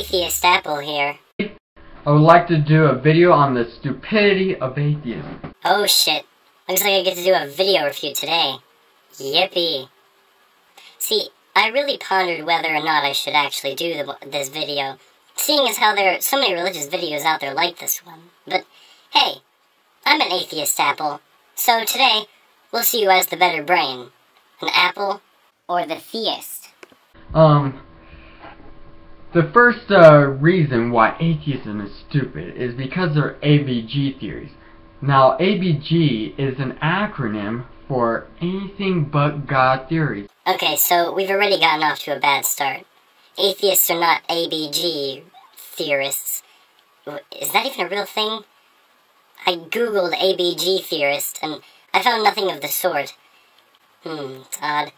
Atheist Apple here. I would like to do a video on the stupidity of atheism. Oh shit. Looks like I get to do a video refute today. Yippee. See, I really pondered whether or not I should actually do this video, seeing as how there are so many religious videos out there like this one. But, hey, I'm an Atheist Apple, so today, we'll see who has the better brain. An apple or the theist? The first reason why atheism is stupid is because they're ABG theories. Now, ABG is an acronym for anything but God theories. Okay, so we've already gotten off to a bad start. Atheists are not ABG theorists. Is that even a real thing? I googled ABG theorist, and I found nothing of the sort. It's odd.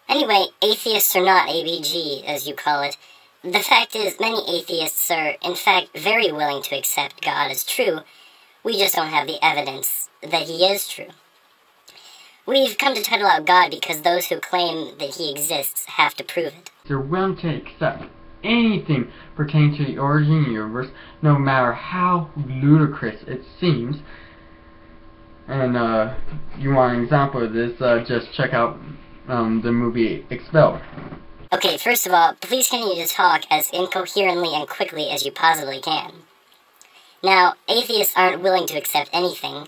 Anyway, atheists are not ABG, as you call it. The fact is, many atheists are, in fact, very willing to accept God as true. We just don't have the evidence that he is true. We've come to title out God because those who claim that he exists have to prove it. They're willing to accept anything pertaining to the origin of the universe, no matter how ludicrous it seems. And you want an example of this, just check out the movie Expelled. Okay, first of all, please continue to talk as incoherently and quickly as you possibly can. Now, atheists aren't willing to accept anything.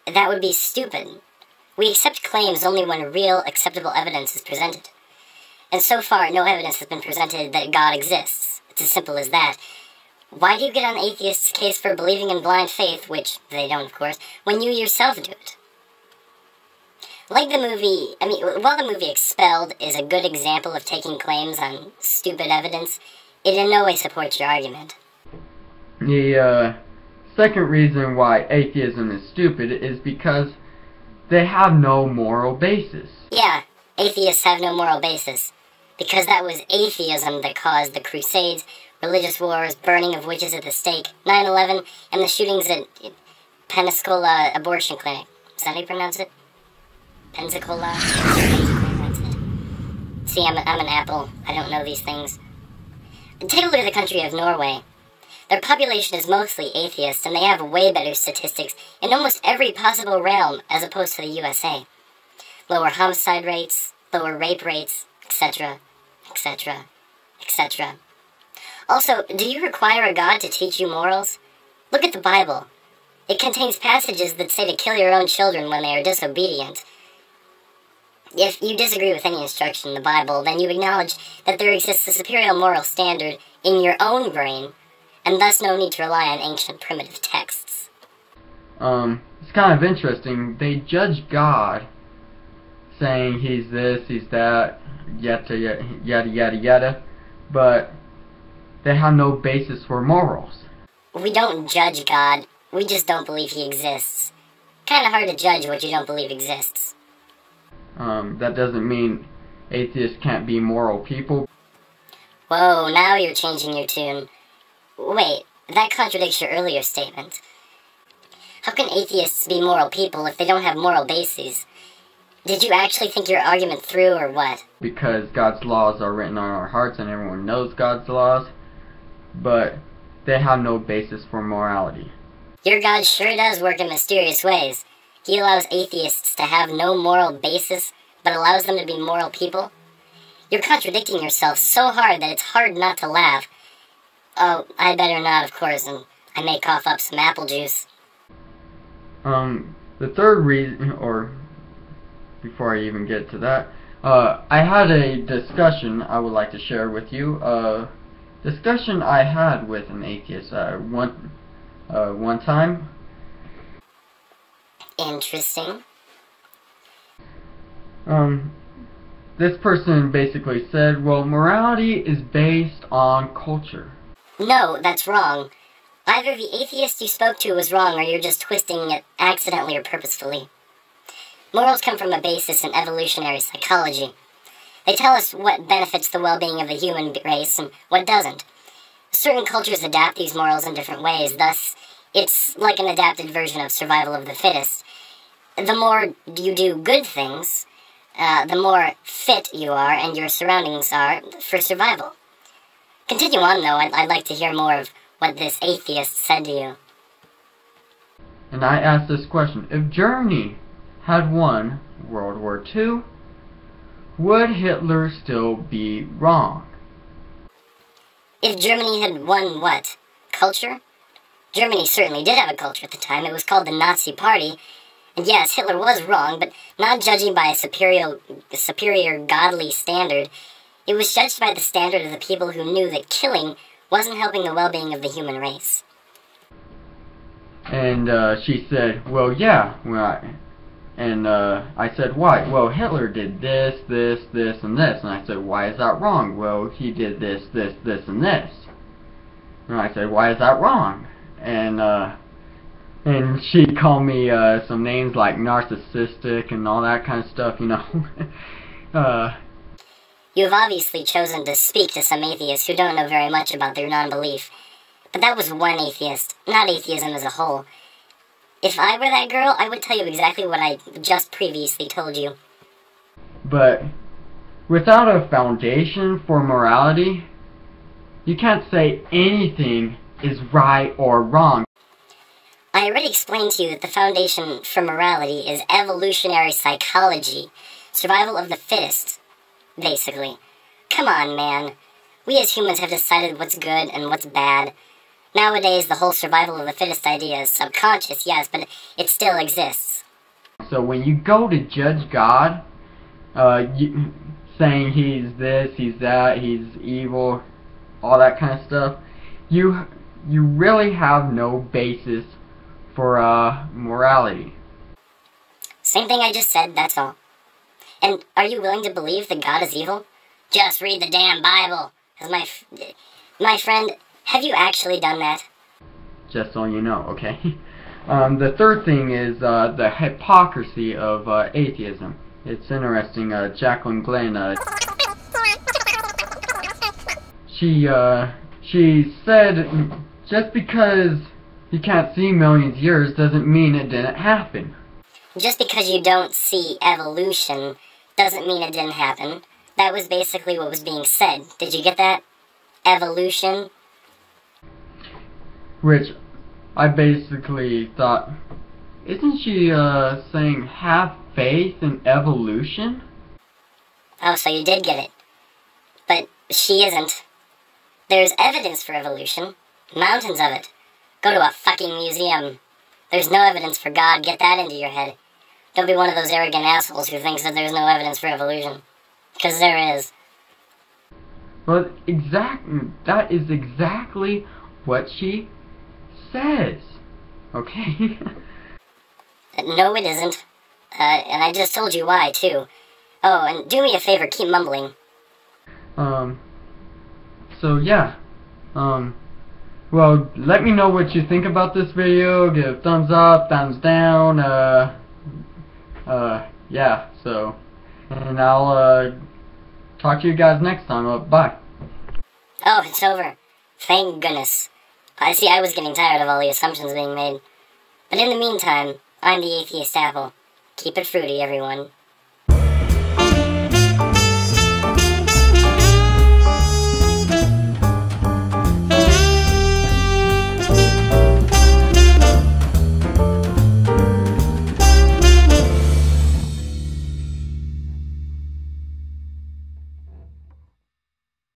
That would be stupid. We accept claims only when real, acceptable evidence is presented. And so far, no evidence has been presented that God exists. It's as simple as that. Why do you get on atheists' case for believing in blind faith, which they don't, of course, when you yourself do it? Like the movie, while the movie Expelled is a good example of taking claims on stupid evidence, it in no way supports your argument. The second reason why atheism is stupid is because they have no moral basis. Yeah, atheists have no moral basis. Because that was atheism that caused the Crusades, religious wars, burning of witches at the stake, 9/11, and the shootings at Pensacola Abortion Clinic. Is that how you pronounce it? Pensacola? See, I'm an apple. I don't know these things. Take a look at the country of Norway. Their population is mostly atheist, and they have way better statistics in almost every possible realm as opposed to the USA. Lower homicide rates, lower rape rates, etc., etc., etc. Also, do you require a God to teach you morals? Look at the Bible. It contains passages that say to kill your own children when they are disobedient. If you disagree with any instruction in the Bible, then you acknowledge that there exists a superior moral standard in your own brain, and thus no need to rely on ancient primitive texts. It's kind of interesting. They judge God, saying he's this, he's that, yada yada yada, but they have no basis for morals. We don't judge God, we just don't believe he exists. Kinda hard to judge what you don't believe exists. That doesn't mean atheists can't be moral people. Whoa, now you're changing your tune. Wait, that contradicts your earlier statement. How can atheists be moral people if they don't have moral bases? Did you actually think your argument through, or what? Because God's laws are written on our hearts and everyone knows God's laws, but they have no basis for morality. Your God sure does work in mysterious ways. He allows atheists to have no moral basis, but allows them to be moral people. You're contradicting yourself so hard that it's hard not to laugh. Oh, I better not, of course, and I may cough up some apple juice. The third reason, or before I even get to that, I had a discussion I would like to share with you. Discussion I had with an atheist one time. Interesting. This person basically said, well, morality is based on culture. No, that's wrong. Either the atheist you spoke to was wrong, or you're just twisting it accidentally or purposefully. Morals come from a basis in evolutionary psychology. They tell us what benefits the well-being of the human race and what doesn't. Certain cultures adapt these morals in different ways, thus, it's like an adapted version of survival of the fittest. The more you do good things, the more fit you are and your surroundings are for survival. Continue on, though. I'd like to hear more of what this atheist said to you. And I asked this question: if Germany had won World War II, would Hitler still be wrong? If Germany had won what? Culture? Germany certainly did have a culture at the time. It was called the Nazi Party. And yes, Hitler was wrong, but not judging by a superior godly standard. It was judged by the standard of the people who knew that killing wasn't helping the well-being of the human race. And she said, well, yeah. I said, why? Well, Hitler did this, this, this, and this. And I said, why is that wrong? Well, he did this, this, this, and this. And I said, why is that wrong? And she called me some names like narcissistic and all that kind of stuff, you know. You have obviously chosen to speak to some atheists who don't know very much about their non-belief. But that was one atheist, not atheism as a whole. If I were that girl, I would tell you exactly what I just previously told you. But without a foundation for morality, you can't say anything is right or wrong. I already explained to you that the foundation for morality is evolutionary psychology, survival of the fittest, basically. Come on, man. We as humans have decided what's good and what's bad. Nowadays, the whole survival of the fittest idea is subconscious, yes, but it still exists. So when you go to judge God, saying he's this, he's that, he's evil, all that kind of stuff, you really have no basis for morality. Same thing I just said, that's all. And are you willing to believe that God is evil? Just read the damn Bible. My friend, have you actually done that? Just so you know, okay? The third thing is the hypocrisy of atheism. It's interesting, Jacqueline Glenn, she said, just because you can't see millions of years doesn't mean it didn't happen. Just because you don't see evolution doesn't mean it didn't happen. That was basically what was being said. Did you get that? Evolution. Which I basically thought, isn't she saying have faith in evolution? Oh, so you did get it. But she isn't. There's evidence for evolution. Mountains of it. Go to a fucking museum. There's no evidence for God. Get that into your head. Don't be one of those arrogant assholes who thinks that there's no evidence for evolution. Because there is. Well, that is exactly what she says. Okay? No, it isn't. And I just told you why, too. Oh, and do me a favor, keep mumbling. So yeah. Well, let me know what you think about this video. Give a thumbs up, thumbs down, yeah, so. And I'll, talk to you guys next time. Bye. Oh, it's over. Thank goodness. I see, I was getting tired of all the assumptions being made. But in the meantime, I'm the Atheist Apple. Keep it fruity, everyone.